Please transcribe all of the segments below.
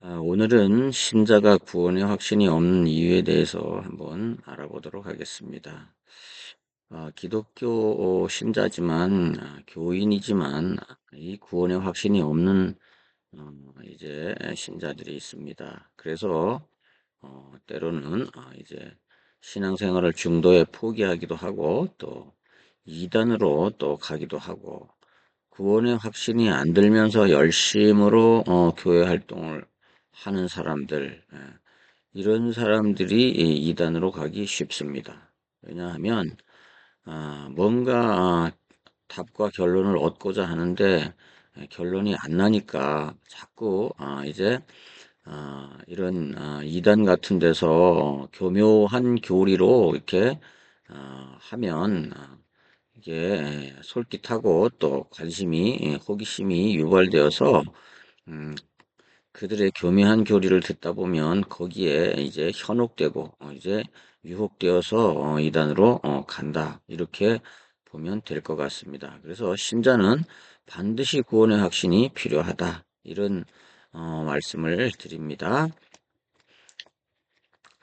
오늘은 신자가 구원의 확신이 없는 이유에 대해서 한번 알아보도록 하겠습니다. 기독교 신자지만, 교인이지만, 이 구원의 확신이 없는, 이제 신자들이 있습니다. 그래서, 때로는, 이제 신앙생활을 중도에 포기하기도 하고, 또, 이단으로 또 가기도 하고, 구원의 확신이 안 들면서 열심으로 교회 활동을 하는 사람들, 이런 사람들이 이 이단으로 가기 쉽습니다. 왜냐하면 뭔가 답과 결론을 얻고자 하는데 결론이 안 나니까 자꾸 이제 이런 이단 같은 데서 교묘한 교리로 이렇게 하면 이게 솔깃하고 또 관심이 호기심이 유발되어서 음, 그들의 교묘한 교리를 듣다 보면 거기에 이제 현혹되고 이제 유혹되어서 이단으로 간다 이렇게 보면 될 것 같습니다. 그래서 신자는 반드시 구원의 확신이 필요하다 이런 말씀을 드립니다.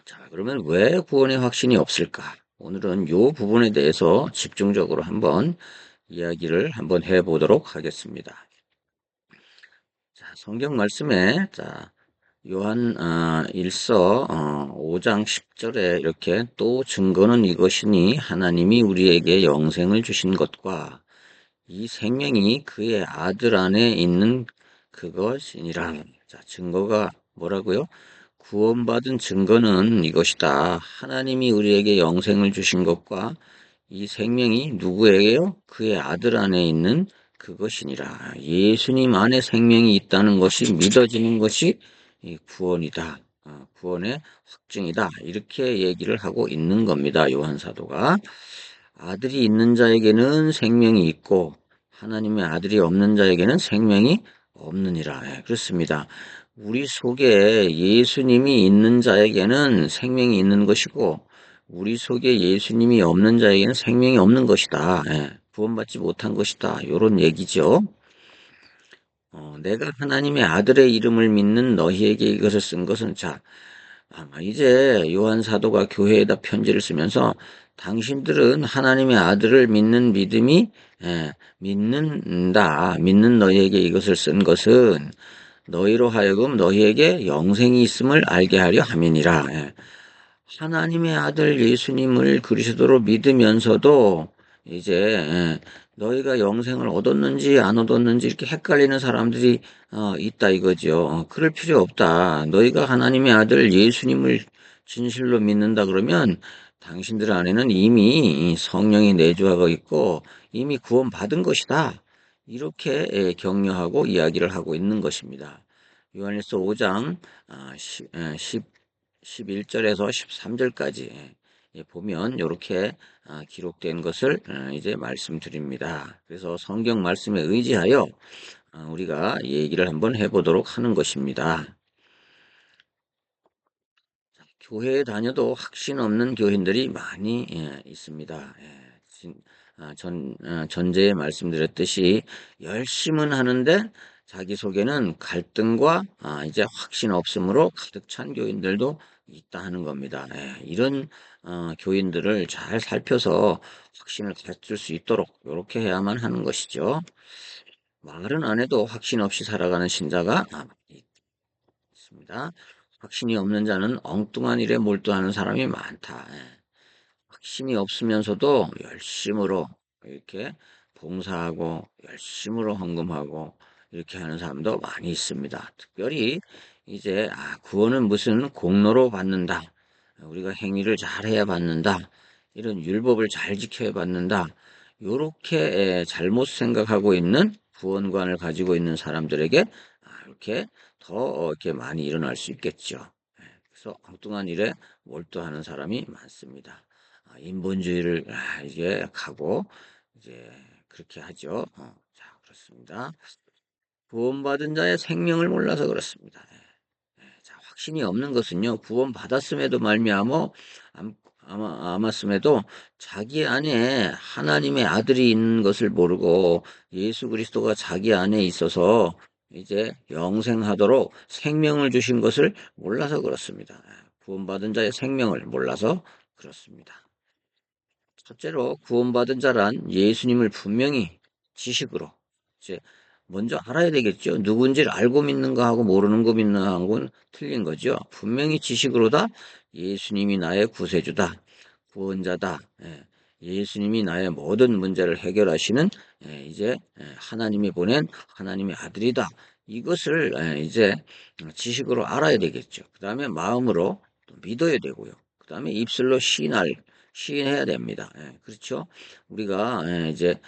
자, 그러면 왜 구원의 확신이 없을까? 오늘은 이 부분에 대해서 집중적으로 한번 이야기를 한번 해보도록 하겠습니다. 자, 성경 말씀에 요한 1서 5장 10절에 이렇게 또 증거는 이것이니 하나님이 우리에게 영생을 주신 것과 이 생명이 그의 아들 안에 있는 그것이니라. 자, 증거가 뭐라고요? 구원받은 증거는 이것이다. 하나님이 우리에게 영생을 주신 것과 이 생명이 누구에게요? 그의 아들 안에 있는 그것이니라. 예수님 안에 생명이 있다는 것이 믿어지는 것이 이 구원이다. 구원의 확증이다. 이렇게 얘기를 하고 있는 겁니다. 요한 사도가. 아들이 있는 자에게는 생명이 있고 하나님의 아들이 없는 자에게는 생명이 없느니라. 예, 그렇습니다. 우리 속에 예수님이 있는 자에게는 생명이 있는 것이고 우리 속에 예수님이 없는 자에게는 생명이 없는 것이다. 예, 구원받지 못한 것이다. 이런 얘기죠. 내가 하나님의 아들의 이름을 믿는 너희에게 이것을 쓴 것은 이제 요한 사도가 교회에다 편지를 쓰면서 당신들은 하나님의 아들을 믿는 믿음이 믿는 너희에게 이것을 쓴 것은 너희로 하여금 너희에게 영생이 있음을 알게 하려 함이니라. 하나님의 아들 예수님을 그리스도로 믿으면서도 이제 너희가 영생을 얻었는지 안 얻었는지 이렇게 헷갈리는 사람들이 있다 이거죠. 그럴 필요 없다. 너희가 하나님의 아들 예수님을 진실로 믿는다 그러면 당신들 안에는 이미 성령이 내주하고 있고 이미 구원받은 것이다. 이렇게 격려하고 이야기를 하고 있는 것입니다. 요한일서 5장 11절에서 13절까지 보면 이렇게 기록된 것을 이제 말씀드립니다. 그래서 성경 말씀에 의지하여 우리가 얘기를 한번 해보도록 하는 것입니다. 교회에 다녀도 확신 없는 교인들이 많이 있습니다. 전제에 말씀드렸듯이 열심은 하는데 자기 속에는 갈등과 이제 확신 없음으로 가득 찬 교인들도 있다 하는 겁니다. 이런 교인들을 잘 살펴서 확신을 가질 수 있도록 이렇게 해야만 하는 것이죠. 말은 안 해도 확신 없이 살아가는 신자가 있습니다. 확신이 없는 자는 엉뚱한 일에 몰두하는 사람이 많다. 확신이 없으면서도 열심으로 이렇게 봉사하고 열심으로 헌금하고 이렇게 하는 사람도 많이 있습니다. 특별히 이제 구원은 무슨 공로로 받는다. 우리가 행위를 잘해야 받는다. 이런 율법을 잘 지켜야 받는다. 요렇게 잘못 생각하고 있는 구원관을 가지고 있는 사람들에게 이렇게 더 이렇게 많이 일어날 수 있겠죠. 그래서 엉뚱한 일에 몰두하는 사람이 많습니다. 인본주의를 이제 가고 이제 그렇게 하죠. 그렇습니다. 구원받은 자의 생명을 몰라서 그렇습니다. 자, 확신이 없는 것은요, 구원받았음에도 말미암아 아mas음에도 자기 안에 하나님의 아들이 있는 것을 모르고 예수 그리스도가 자기 안에 있어서 이제 영생하도록 생명을 주신 것을 몰라서 그렇습니다. 구원받은 자의 생명을 몰라서 그렇습니다. 첫째로 구원받은 자란 예수님을 분명히 지식으로 이제 먼저 알아야 되겠죠. 누군지를 알고 믿는 거하고 모르는 거 믿는 거하고는 틀린 거죠. 분명히 지식으로다 예수님이 나의 구세주다, 구원자다. 예수님이 나의 모든 문제를 해결하시는 이제 하나님이 보낸 하나님의 아들이다. 이것을 이제 지식으로 알아야 되겠죠. 그 다음에 마음으로 또 믿어야 되고요. 그 다음에 입술로 시인해야 됩니다. 그렇죠? 우리가 이제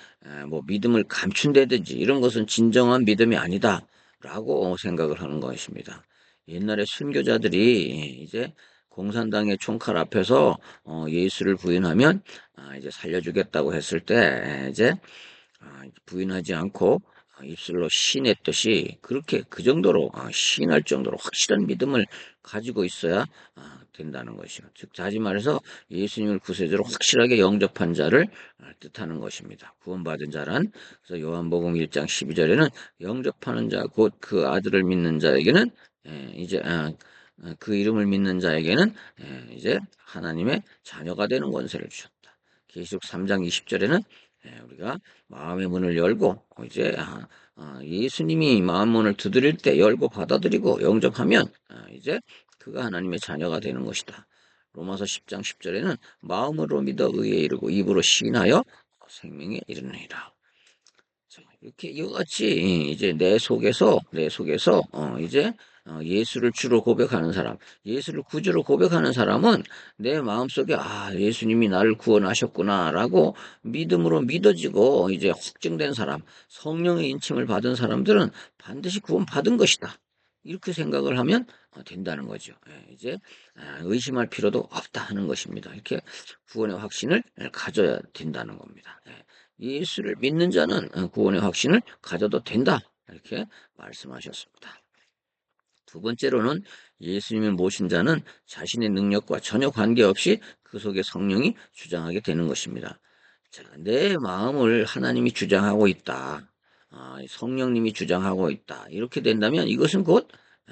뭐 믿음을 감춘다든지 이런 것은 진정한 믿음이 아니다라고 생각을 하는 것입니다. 옛날에 순교자들이 이제 공산당의 총칼 앞에서 예수를 부인하면 이제 살려주겠다고 했을 때 이제 부인하지 않고 입술로 시인했듯이 그렇게 그 정도로 시인할 정도로 확실한 믿음을 가지고 있어야 된다는 것이요. 즉 다시 말해서 예수님을 구세주로 확실하게 영접한 자를 뜻하는 것입니다. 구원받은 자란 그래서 요한복음 1장 12절에는 영접하는 자 곧 그 아들을 믿는 자에게는 이제 그 이름을 믿는 자에게는 이제 하나님의 자녀가 되는 권세를 주셨다. 계시록 3장 20절에는 우리가 마음의 문을 열고 이제 예수님이 마음 문을 두드릴 때 열고 받아들이고 영접하면 이제 그가 하나님의 자녀가 되는 것이다. 로마서 10장 10절에는 마음으로 믿어 의에 이르고 입으로 시인하여 생명에 이르느니라. 자, 이렇게 이와 같이 이제 내 속에서 이제 예수를 주로 고백하는 사람, 예수를 구주로 고백하는 사람은 내 마음속에 예수님이 나를 구원하셨구나라고 믿음으로 믿어지고 이제 확증된 사람, 성령의 인침을 받은 사람들은 반드시 구원받은 것이다. 이렇게 생각을 하면 된다는 거죠. 이제 의심할 필요도 없다 하는 것입니다. 이렇게 구원의 확신을 가져야 된다는 겁니다. 예수를 믿는 자는 구원의 확신을 가져도 된다. 이렇게 말씀하셨습니다. 두 번째로는 예수님을 모신 자는 자신의 능력과 전혀 관계없이 그 속에 성령이 주장하게 되는 것입니다. 자, 내 마음을 하나님이 주장하고 있다. 성령님이 주장하고 있다. 이렇게 된다면 이것은 곧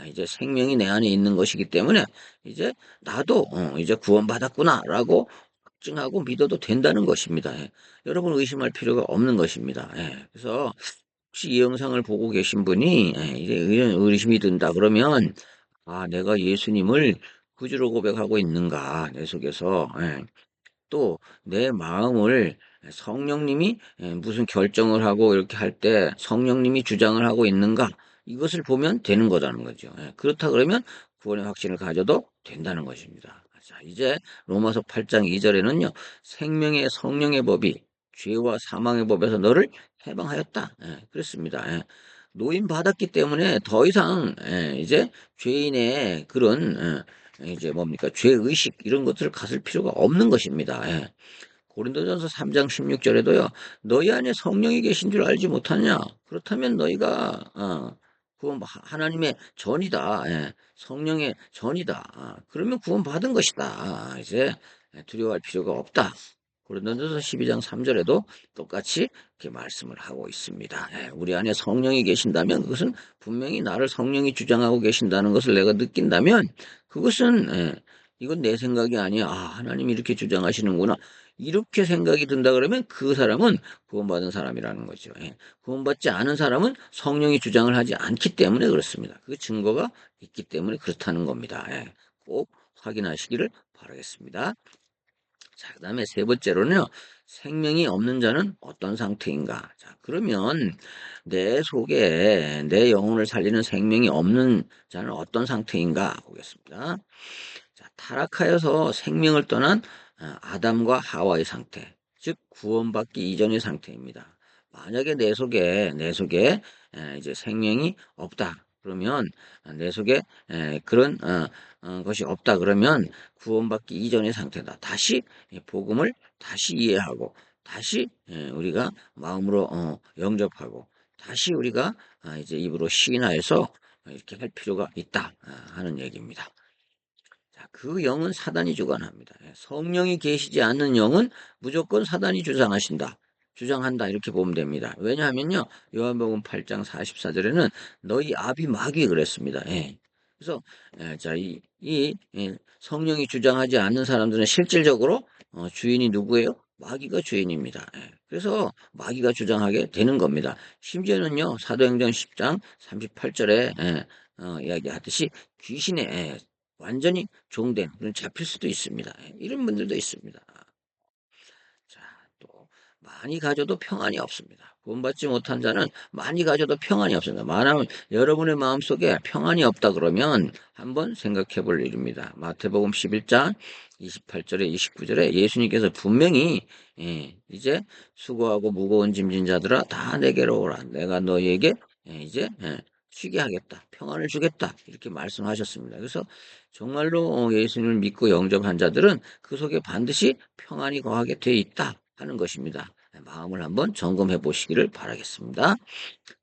이제 생명이 내 안에 있는 것이기 때문에 이제 나도 이제 구원받았구나라고 확증하고 믿어도 된다는 것입니다. 여러분 의심할 필요가 없는 것입니다. 그래서 혹시 이 영상을 보고 계신 분이 이제 이런 의심이 든다 그러면 내가 예수님을 구주로 고백하고 있는가 내 속에서 또 내 마음을 성령님이 무슨 결정을 하고 이렇게 할 때 성령님이 주장을 하고 있는가 이것을 보면 되는 거라는 거죠. 그렇다 그러면 구원의 확신을 가져도 된다는 것입니다. 자, 이제 로마서 8장 2절에는요. 생명의 성령의 법이 죄와 사망의 법에서 너를 해방하였다. 그렇습니다. 노임 받았기 때문에 더 이상 이제 죄인의 그런 이제 뭡니까 죄의식 이런 것들을 가질 필요가 없는 것입니다. 고린도전서 3장 16절에도요. 너희 안에 성령이 계신 줄 알지 못하냐? 그렇다면 너희가 구원 하나님의 전이다. 성령의 전이다. 그러면 구원 받은 것이다. 이제 두려워할 필요가 없다. 고린도전서 12장 3절에도 똑같이 이렇게 말씀을 하고 있습니다. 우리 안에 성령이 계신다면 그것은 분명히 나를 성령이 주장하고 계신다는 것을 내가 느낀다면 그것은 이건 내 생각이 아니야. 하나님이 이렇게 주장하시는구나. 이렇게 생각이 든다 그러면 그 사람은 구원받은 사람이라는 거죠. 구원받지 않은 사람은 성령이 주장을 하지 않기 때문에 그렇습니다. 그 증거가 있기 때문에 그렇다는 겁니다. 꼭 확인하시기를 바라겠습니다. 자, 그다음에 세 번째로는요. 생명이 없는 자는 어떤 상태인가? 자, 그러면 내 속에 내 영혼을 살리는 생명이 없는 자는 어떤 상태인가 보겠습니다. 자, 타락하여서 생명을 떠난 아담과 하와의 상태, 즉 구원받기 이전의 상태입니다. 만약에 내 속에 이제 생명이 없다. 그러면 내 속에 그런 것이 없다. 그러면 구원받기 이전의 상태다. 다시 복음을 다시 이해하고 다시 우리가 마음으로 영접하고 다시 우리가 이제 입으로 시인하여서 이렇게 할 필요가 있다 하는 얘기입니다. 자, 그 영은 사단이 주관합니다. 성령이 계시지 않는 영은 무조건 사단이 주장하신다. 주장한다 이렇게 보면 됩니다. 왜냐하면요. 요한복음 8장 44절에는 너희 아비 마귀 그랬습니다. 예. 그래서 자, 성령이 주장하지 않는 사람들은 실질적으로 주인이 누구예요? 마귀가 주인입니다. 예. 그래서 마귀가 주장하게 되는 겁니다. 심지어는요. 사도행전 10장 38절에 이야기하듯이 귀신에 완전히 종된 그런 잡힐 수도 있습니다. 예. 이런 분들도 있습니다. 자, 또 많이 가져도 평안이 없습니다. 구원받지 못한 자는 많이 가져도 평안이 없습니다. 만하면 여러분의 마음속에 평안이 없다 그러면 한번 생각해 볼 일입니다. 마태복음 11장 28절에 29절에 예수님께서 분명히 이제 수고하고 무거운 짐진 자들아 다 내게로 오라. 내가 너희에게 이제 쉬게 하겠다. 평안을 주겠다. 이렇게 말씀하셨습니다. 그래서 정말로 예수님을 믿고 영접한 자들은 그 속에 반드시 평안이 거하게 돼 있다 하는 것입니다. 마음을 한번 점검해 보시기를 바라겠습니다.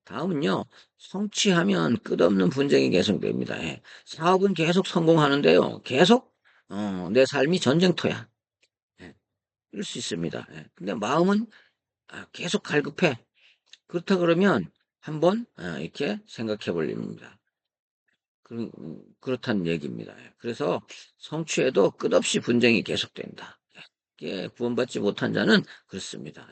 다음은요. 성취하면 끝없는 분쟁이 계속됩니다. 사업은 계속 성공하는데요. 계속 내 삶이 전쟁터야. 이럴 수 있습니다. 근데 마음은 계속 갈급해. 그렇다 그러면 한번 이렇게 생각해 볼 일입니다. 그렇다는 얘기입니다. 그래서 성취에도 끝없이 분쟁이 계속된다. 구원받지 못한 자는 그렇습니다.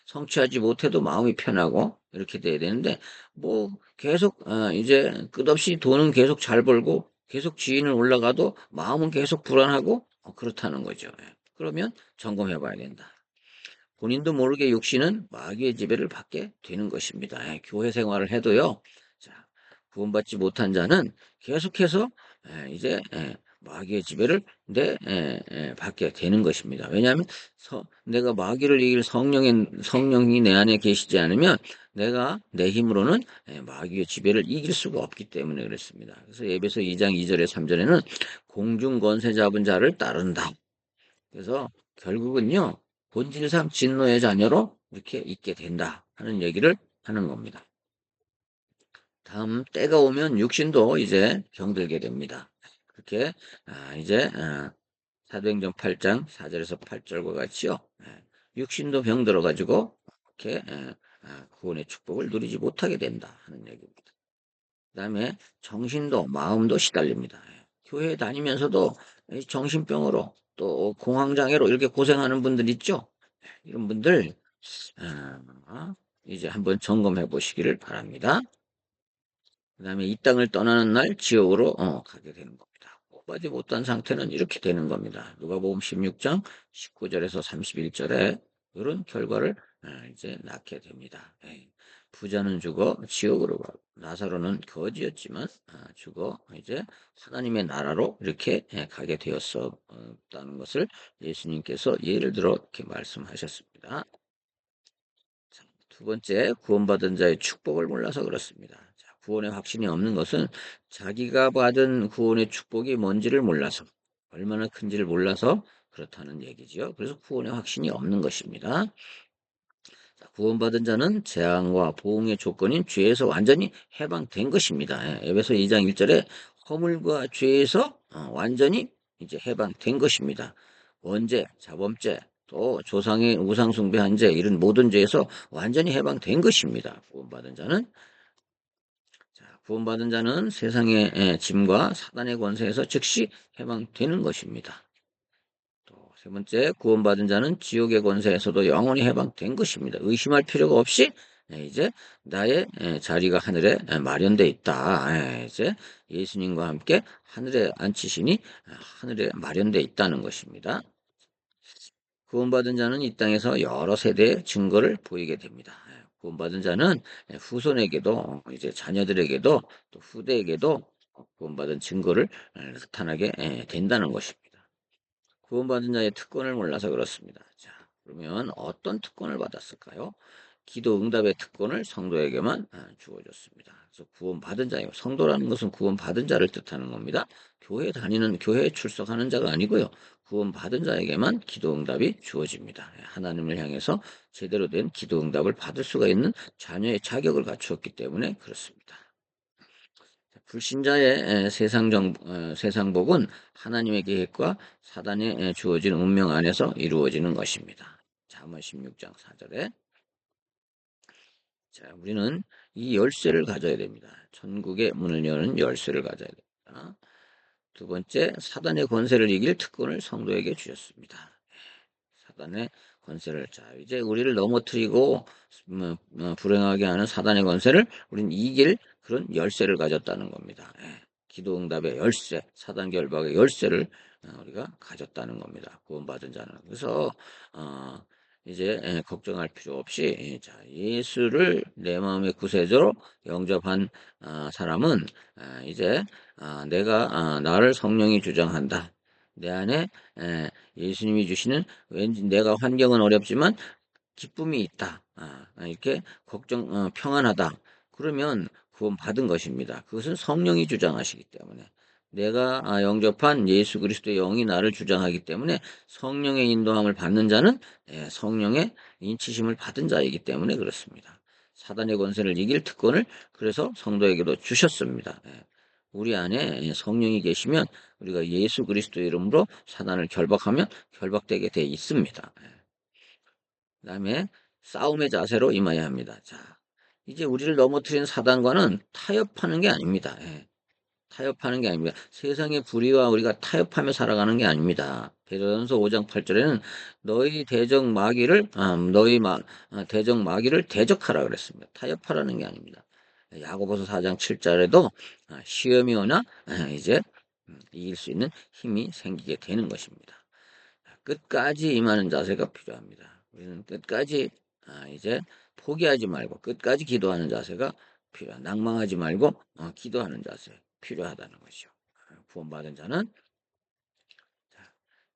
성취하지 못해도 마음이 편하고 이렇게 돼야 되는데 뭐 계속 이제 끝없이 돈은 계속 잘 벌고 계속 지인을 올라가도 마음은 계속 불안하고 그렇다는 거죠. 그러면 점검해 봐야 된다. 본인도 모르게 육신은 마귀의 지배를 받게 되는 것입니다. 교회 생활을 해도요. 자, 구원받지 못한 자는 계속해서 이제 마귀의 지배를 받게 되는 것입니다. 왜냐하면 내가 마귀를 이길 성령이 내 안에 계시지 않으면 내가 내 힘으로는 마귀의 지배를 이길 수가 없기 때문에 그렇습니다. 그래서 에베소 2장 2절에 3절에는 공중 권세 잡은 자를 따른다. 그래서 결국은요, 본질상 진노의 자녀로 이렇게 있게 된다 하는 얘기를 하는 겁니다. 다음 때가 오면 육신도 이제 병들게 됩니다. 그렇게 이제 사도행전 8장 4절에서 8절과 같이요. 육신도 병들어 가지고 이렇게 구원의 축복을 누리지 못하게 된다 하는 얘기입니다. 그다음에 정신도 마음도 시달립니다. 교회 다니면서도 정신병으로 또 공황장애로 이렇게 고생하는 분들 있죠. 이런 분들 이제 한번 점검해 보시기를 바랍니다. 그다음에 이 땅을 떠나는 날 지옥으로 가게 되는 겁니다. 복받지 못한 상태는 이렇게 되는 겁니다. 누가복음 16장 19절에서 31절에 이런 결과를 이제 낳게 됩니다. 부자는 죽어 지옥으로 가고 나사로는 거지였지만 죽어 이제 하나님의 나라로 이렇게 가게 되었었다는 것을 예수님께서 예를 들어 이렇게 말씀하셨습니다. 자, 두 번째, 구원받은 자의 축복을 몰라서 그렇습니다. 자, 구원의 확신이 없는 것은 자기가 받은 구원의 축복이 뭔지를 몰라서, 얼마나 큰지를 몰라서 그렇다는 얘기지요. 그래서 구원의 확신이 없는 것입니다. 자, 구원받은 자는 재앙과 보응의 조건인 죄에서 완전히 해방된 것입니다. 에베소 2장 1절에 허물과 죄에서 완전히 이제 해방된 것입니다. 원죄, 자범죄, 또 조상의 우상 숭배한 죄 이런 모든 죄에서 완전히 해방된 것입니다. 구원받은 자는 세상의 짐과 사단의 권세에서 즉시 해방되는 것입니다. 또 세 번째, 구원받은 자는 지옥의 권세에서도 영원히 해방된 것입니다. 의심할 필요가 없이 이제 나의 자리가 하늘에 마련돼 있다. 이제 예수님과 함께 하늘에 앉히시니 하늘에 마련돼 있다는 것입니다. 구원받은 자는 이 땅에서 여러 세대의 증거를 보이게 됩니다. 구원받은 자는 후손에게도 이제 자녀들에게도 또 후대에게도 구원받은 증거를 나타나게 된다는 것입니다. 구원받은 자의 특권을 몰라서 그렇습니다. 자, 그러면 어떤 특권을 받았을까요? 기도 응답의 특권을 성도에게만 주어졌습니다. 그래서 구원받은 자예요. 성도라는 것은 구원받은 자를 뜻하는 겁니다. 교회에 출석하는 자가 아니고요. 구원받은 자에게만 기도 응답이 주어집니다. 하나님을 향해서 제대로 된 기도 응답을 받을 수가 있는 자녀의 자격을 갖추었기 때문에 그렇습니다. 불신자의 세상복은 하나님의 계획과 사단에 주어진 운명 안에서 이루어지는 것입니다. 잠언 16장 4절에 자, 우리는 이 열쇠를 가져야 됩니다. 천국의 문을 여는 열쇠를 가져야 됩니다. 두 번째, 사단의 권세를 이길 특권을 성도에게 주셨습니다. 사단의 권세를, 자, 이제 우리를 넘어뜨리고 불행하게 하는 사단의 권세를 우리는 이길 그런 열쇠를 가졌다는 겁니다. 예. 기도응답의 열쇠, 사단 결박의 열쇠를 우리가 가졌다는 겁니다. 구원받은 자는. 그래서 어, 이제 걱정할 필요 없이 자, 예수를 내 마음의 구세주로 영접한 사람은 이제 내가 나를 성령이 주장한다. 내 안에 예수님이 주시는, 왠지 내가 환경은 어렵지만 기쁨이 있다. 이렇게 평안하다. 그러면 구원 받은 것입니다. 그것은 성령이 주장하시기 때문에. 내가 영접한 예수 그리스도의 영이 나를 주장하기 때문에 성령의 인도함을 받는 자는 성령의 인치심을 받은 자이기 때문에 그렇습니다. 사단의 권세를 이길 특권을 그래서 성도에게도 주셨습니다. 우리 안에 성령이 계시면 우리가 예수 그리스도 이름으로 사단을 결박하면 결박되게 돼 있습니다. 그다음에 싸움의 자세로 임해야 합니다. 자, 이제 우리를 넘어뜨린 사단과는 타협하는 게 아닙니다. 타협하는 게 아닙니다. 세상의 불의와 우리가 타협하며 살아가는 게 아닙니다. 베드로전서 5장 8절에는 너희 대적 마귀를 대적 마귀를 대적하라 그랬습니다. 타협하라는 게 아닙니다. 야고보서 4장 7절에도 시험이 오나 이제 이길 수 있는 힘이 생기게 되는 것입니다. 끝까지 임하는 자세가 필요합니다. 우리는 끝까지 이제 포기하지 말고 끝까지 기도하는 자세가 낭망하지 말고 기도하는 자세 필요하다는 것이죠. 구원받은 자는.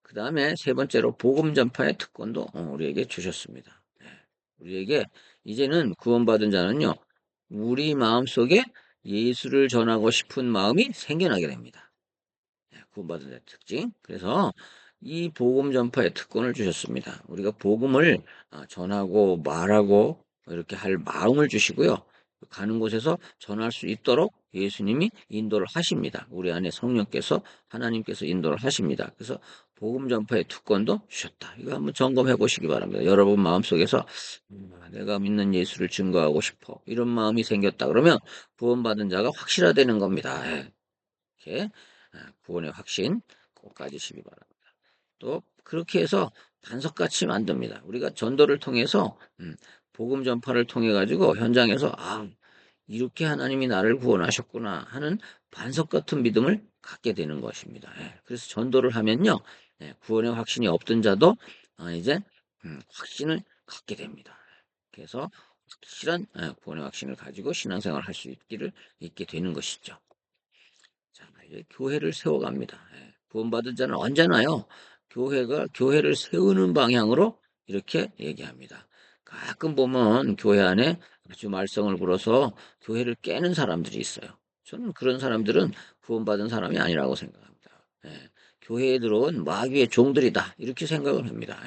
그 다음에 세 번째로 복음 전파의 특권도 우리에게 주셨습니다. 우리에게 이제는 구원받은 자는요, 우리 마음속에 예수를 전하고 싶은 마음이 생겨나게 됩니다. 구원받은 자의 특징. 그래서 이 복음 전파의 특권을 주셨습니다. 우리가 복음을 전하고 말하고 이렇게 할 마음을 주시고요. 가는 곳에서 전할 수 있도록 예수님이 인도를 하십니다. 우리 안에 성령께서, 하나님께서 인도를 하십니다. 그래서 복음 전파의 특권도 주셨다. 이거 한번 점검해 보시기 바랍니다. 여러분 마음속에서 내가 믿는 예수를 증거하고 싶어, 이런 마음이 생겼다 그러면 구원받은 자가 확실화되는 겁니다. 이렇게 구원의 확신 꼭 가지시기 바랍니다. 또 그렇게 해서 반석같이 만듭니다. 우리가 전도를 통해서 복음 전파를 통해 가지고 현장에서 이렇게 하나님이 나를 구원하셨구나 하는 반석 같은 믿음을 갖게 되는 것입니다. 그래서 전도를 하면요, 구원의 확신이 없던 자도 이제 확신을 갖게 됩니다. 그래서 확실한 구원의 확신을 가지고 신앙생활을 할 수 있게 되는 것이죠. 자, 이제 교회를 세워갑니다. 구원받은 자는 언제나요, 교회를 세우는 방향으로 이렇게 얘기합니다. 가끔 보면 교회 안에 아주 말썽을 불어서 교회를 깨는 사람들이 있어요. 저는 그런 사람들은 구원받은 사람이 아니라고 생각합니다. 교회에 들어온 마귀의 종들이다, 이렇게 생각을 합니다.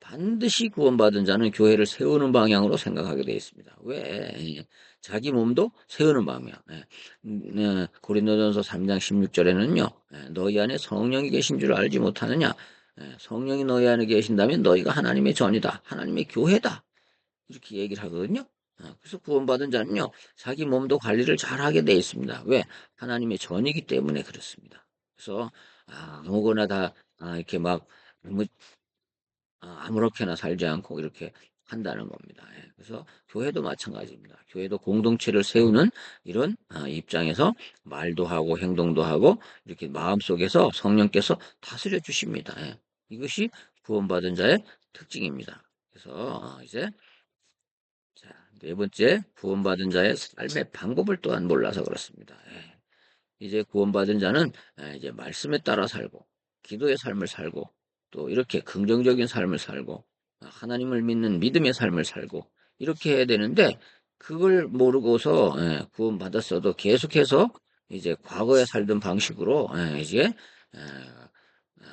반드시 구원받은 자는 교회를 세우는 방향으로 생각하게 되어 있습니다. 왜? 자기 몸도 세우는 방향. 고린도전서 3장 16절에는요. 너희 안에 성령이 계신 줄 알지 못하느냐? 성령이 너희 안에 계신다면 너희가 하나님의 전이다. 하나님의 교회다. 이렇게 얘기를 하거든요. 그래서 구원받은 자는요, 자기 몸도 관리를 잘 하게 되어 있습니다. 왜? 하나님의 전이기 때문에 그렇습니다. 그래서 아무거나 다 이렇게 막 아무렇게나 살지 않고 이렇게 한다는 겁니다. 그래서 교회도 마찬가지입니다. 교회도 공동체를 세우는 이런 입장에서 말도 하고 행동도 하고 이렇게 마음속에서 성령께서 다스려 주십니다. 이것이 구원받은 자의 특징입니다. 그래서 이제 자, 네 번째, 구원받은 자의 삶의 방법을 또한 몰라서 그렇습니다. 이제 구원받은 자는 이제 말씀에 따라 살고 기도의 삶을 살고 또 이렇게 긍정적인 삶을 살고 하나님을 믿는 믿음의 삶을 살고 이렇게 해야 되는데, 그걸 모르고서 구원받았어도 계속해서 이제 과거에 살던 방식으로 이제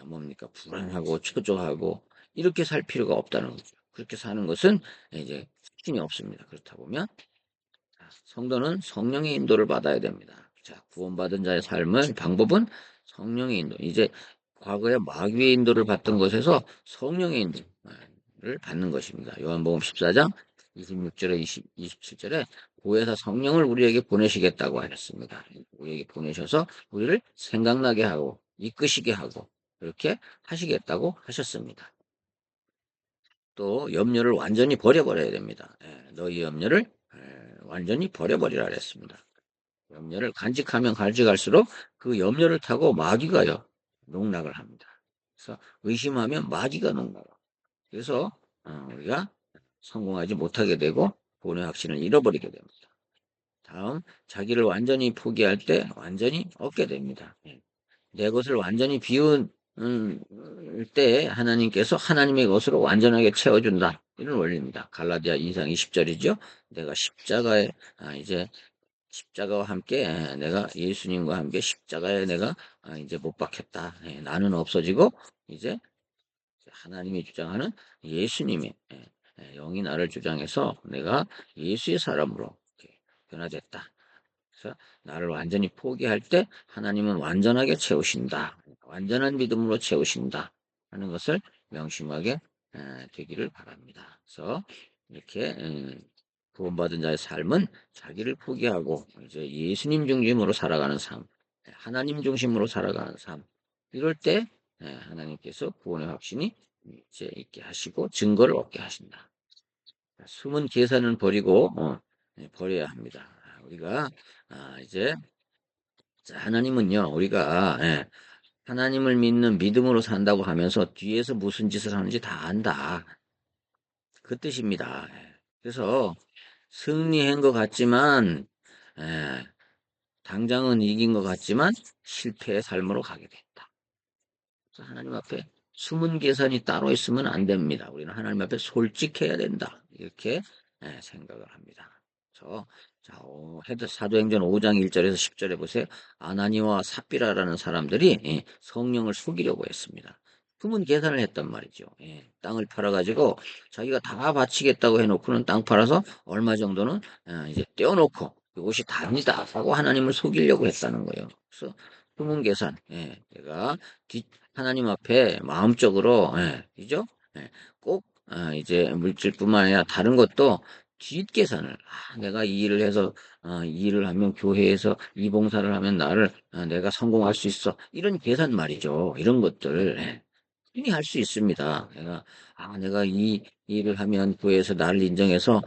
뭡니까, 불안하고 초조하고 이렇게 살 필요가 없다는 거죠. 그렇게 사는 것은 이제 확신이 없습니다. 그렇다 보면 성도는 성령의 인도를 받아야 됩니다. 자, 구원받은 자의 삶은 방법은 성령의 인도. 이제 과거에 마귀의 인도를 받던 것에서 성령의 인도를 받는 것입니다. 요한복음 14장 26절에 27절에 보혜사 성령을 우리에게 보내시겠다고 하셨습니다. 우리에게 보내셔서 우리를 생각나게 하고 이끄시게 하고 그렇게 하시겠다고 하셨습니다. 또 염려를 완전히 버려버려야 됩니다. 너희 염려를 완전히 버려버리라 그랬습니다. 염려를 간직하면 간직할수록 그 염려를 타고 마귀가요 농락을 합니다. 그래서 의심하면 마귀가 농락을. 그래서 우리가 성공하지 못하게 되고 본의 확신을 잃어버리게 됩니다. 다음 자기를 완전히 포기할 때 완전히 얻게 됩니다. 내 것을 완전히 비운 때 하나님께서 하나님의 것으로 완전하게 채워준다. 이런 원리입니다. 갈라디아 2장 20절이죠. 내가 십자가에 이제 십자가와 함께 내가 예수님과 함께 십자가에 내가 이제 못 박혔다. 나는 없어지고 이제 하나님이 주장하는 예수님의 영이 나를 주장해서 내가 예수의 사람으로 이렇게 변화됐다. 그래서 나를 완전히 포기할 때 하나님은 완전하게 채우신다. 완전한 믿음으로 채우신다. 하는 것을 명심하게 되기를 바랍니다. 그래서 이렇게 구원받은 자의 삶은 자기를 포기하고 이제 예수님 중심으로 살아가는 삶, 하나님 중심으로 살아가는 삶. 이럴 때 하나님께서 구원의 확신이 이제 있게 하시고 증거를 얻게 하신다. 숨은 계산은 버리고 버려야 합니다. 우리가 이제 하나님은요 우리가 하나님을 믿는 믿음으로 산다고 하면서 뒤에서 무슨 짓을 하는지 다 안다. 그 뜻입니다. 그래서 승리한 것 같지만 예, 당장은 이긴 것 같지만 실패의 삶으로 가게 된다. 그래서 하나님 앞에 숨은 계산이 따로 있으면 안 됩니다. 우리는 하나님 앞에 솔직해야 된다. 이렇게 생각을 합니다. 그래서 자, 사도행전 5장 1절에서 10절에 보세요. 아나니와 삽비라라는 사람들이 성령을 속이려고 했습니다. 숨은 계산을 했단 말이죠. 땅을 팔아가지고 자기가 다 바치겠다고 해놓고는 땅 팔아서 얼마 정도는 이제 떼어놓고 이것이 답니다 하고 하나님을 속이려고 했다는 거예요. 그래서 숨은 계산, 내가 하나님 앞에 마음적으로, 그죠? 꼭, 이제 물질뿐만 아니라 다른 것도 뒷계산을, 내가 이 일을 해서, 이 일을 하면 교회에서 이 봉사를 하면 나를, 내가 성공할 수 있어. 이런 계산 말이죠. 이런 것들. 흔히 할 수 있습니다. 내가 이 일을 하면 교회에서 나를 인정해서,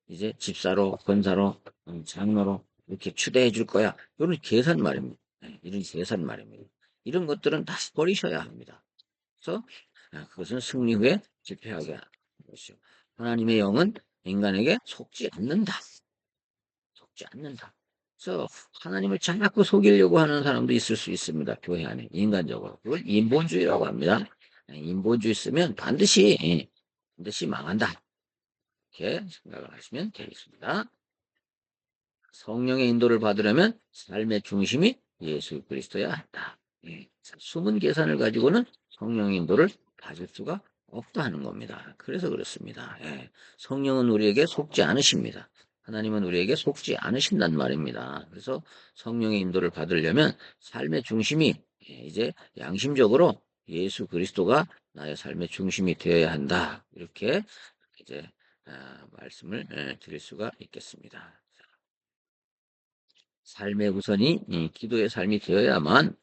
이제 집사로, 권사로, 장로로 이렇게 추대해 줄 거야. 이런 계산 말입니다. 이런 계산 말입니다. 이런 것들은 다 버리셔야 합니다. 그래서 그것은 승리 후에 실패하게 하는 것이요. 하나님의 영은 인간에게 속지 않는다. 속지 않는다. 그래서 하나님을 자꾸 속이려고 하는 사람도 있을 수 있습니다. 교회 안에 인간적으로. 그걸 인본주의라고 합니다. 인본주의 쓰면 반드시 망한다. 이렇게 생각을 하시면 되겠습니다. 성령의 인도를 받으려면 삶의 중심이 예수 그리스도여야 한다. 숨은 계산을 가지고는 성령의 인도를 받을 수가 없다 하는 겁니다. 그래서 그렇습니다. 성령은 우리에게 속지 않으십니다. 하나님은 우리에게 속지 않으신단 말입니다. 그래서 성령의 인도를 받으려면 삶의 중심이 이제 양심적으로 예수 그리스도가 나의 삶의 중심이 되어야 한다. 이렇게 이제 말씀을 드릴 수가 있겠습니다. 삶의 우선이 기도의 삶이 되어야만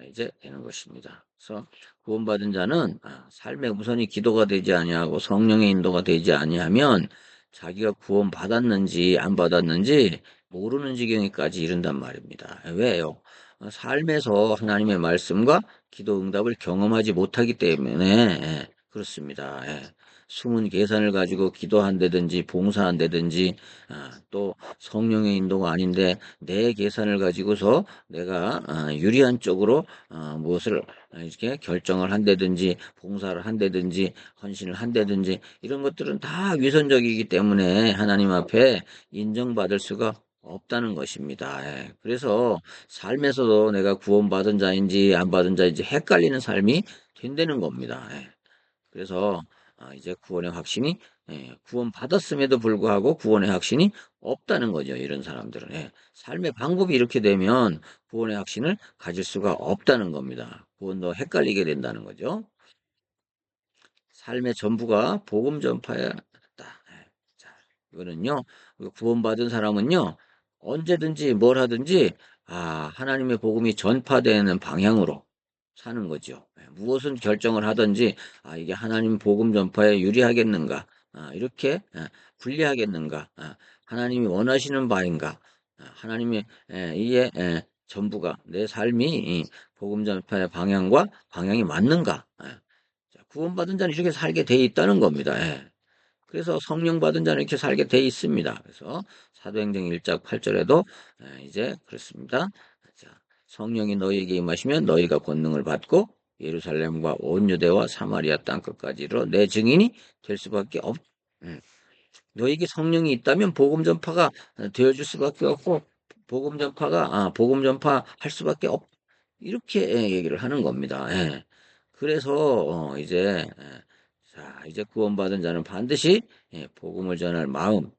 이제 되는 것입니다. 그래서 구원받은 자는 삶의 우선이 기도가 되지 아니하고 성령의 인도가 되지 아니하면 자기가 구원받았는지 안 받았는지 모르는 지경에까지 이른단 말입니다. 왜요? 삶에서 하나님의 말씀과 기도 응답을 경험하지 못하기 때문에 그렇습니다. 숨은 계산을 가지고 기도한다든지 봉사한다든지 또 성령의 인도가 아닌데 내 계산을 가지고서 내가 유리한 쪽으로 무엇을 이렇게 결정을 한다든지 봉사를 한다든지 헌신을 한다든지 이런 것들은 다 위선적이기 때문에 하나님 앞에 인정받을 수가 없다는 것입니다. 그래서 삶에서도 내가 구원받은 자인지 안 받은 자인지 헷갈리는 삶이 된다는 겁니다. 그래서 이제 구원의 확신이 구원받았음에도 불구하고 구원의 확신이 없다는 거죠. 이런 사람들은. 삶의 방법이 이렇게 되면 구원의 확신을 가질 수가 없다는 겁니다. 구원도 헷갈리게 된다는 거죠. 삶의 전부가 복음 전파에 다. 자, 이거는요. 그 구원받은 사람은요. 언제든지 뭘 하든지 하나님의 복음이 전파되는 방향으로 사는 거죠. 예, 무엇은 결정을 하든지 이게 하나님 복음 전파에 유리하겠는가? 이렇게 불리하겠는가? 하나님이 원하시는 바인가? 하나님의 이에 전부가 내 삶이 이 복음 전파의 방향과 방향이 맞는가? 자, 구원받은 자는 이렇게 살게 돼 있다는 겁니다. 예. 그래서 성령 받은 자는 이렇게 살게 돼 있습니다. 그래서 사도행전 1장 8절에도 이제 그렇습니다. 자, 성령이 너희에게 임하시면 너희가 권능을 받고 예루살렘과 온 유대와 사마리아 땅 끝까지 이르러 내 증인이 될 수밖에 없. 음. 너에게 성령이 있다면 복음 전파가 되어줄 수밖에 없고 복음 전파가 복음 전파할 수밖에 없. 이렇게 얘기를 하는 겁니다. 예. 그래서 이제 자 이제 구원받은 자는 반드시 복음을 전할 마음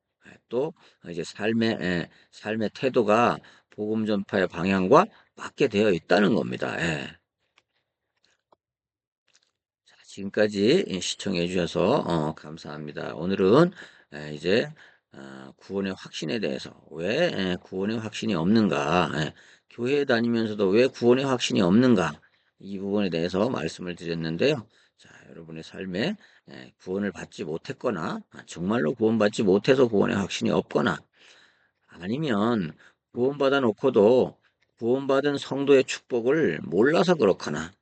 또 이제 삶의 태도가 복음 전파의 방향과 맞게 되어 있다는 겁니다. 예. 자, 지금까지 시청해 주셔서 감사합니다. 오늘은 이제 구원의 확신에 대해서 왜 구원의 확신이 없는가, 교회 다니면서도 왜 구원의 확신이 없는가, 이 부분에 대해서 말씀을 드렸는데요. 자, 여러분의 삶에 구원을 받지 못했거나 정말로 구원받지 못해서 구원의 확신이 없거나 아니면 구원받아 놓고도 구원받은 성도의 축복을 몰라서 그렇거나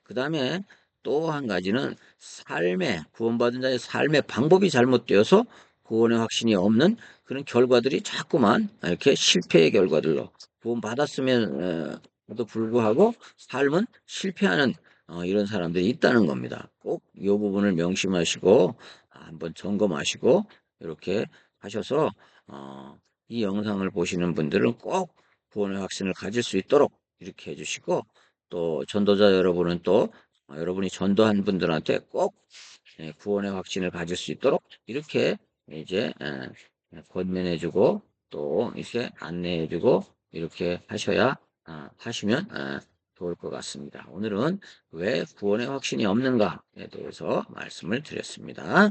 그다음에 또 한 가지는 구원받은 자의 삶의 방법이 잘못되어서 구원의 확신이 없는 그런 결과들이 자꾸만 이렇게 실패의 결과들로 구원받았음에도 불구하고 삶은 실패하는 이런 사람들이 있다는 겁니다. 꼭 이 부분을 명심하시고 한번 점검하시고 이렇게 하셔서 어, 이 영상을 보시는 분들은 꼭 구원의 확신을 가질 수 있도록 이렇게 해주시고 또 전도자 여러분은 또 여러분이 전도한 분들한테 꼭 구원의 확신을 가질 수 있도록 이렇게 이제 권면해주고 또 이렇게 안내해주고 이렇게 하시면 좋을 것 같습니다. 오늘은 왜 구원의 확신이 없는가에 대해서 말씀을 드렸습니다.